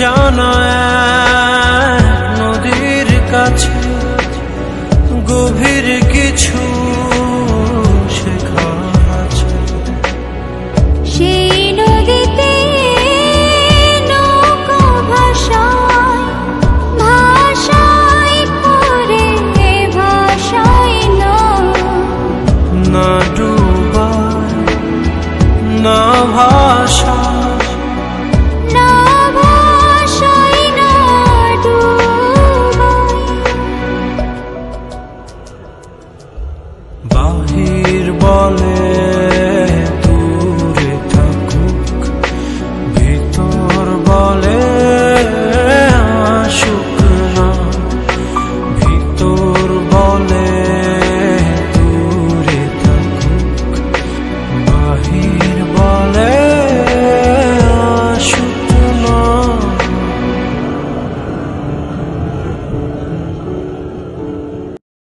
জানা এক নদীর কাছে গভীর কিছু শেখা আছে। সেই নদীতে নৌকা ভাষায় ভাষায় পরে ভাষায় না ডুবায় না ভাষা বাহির বলে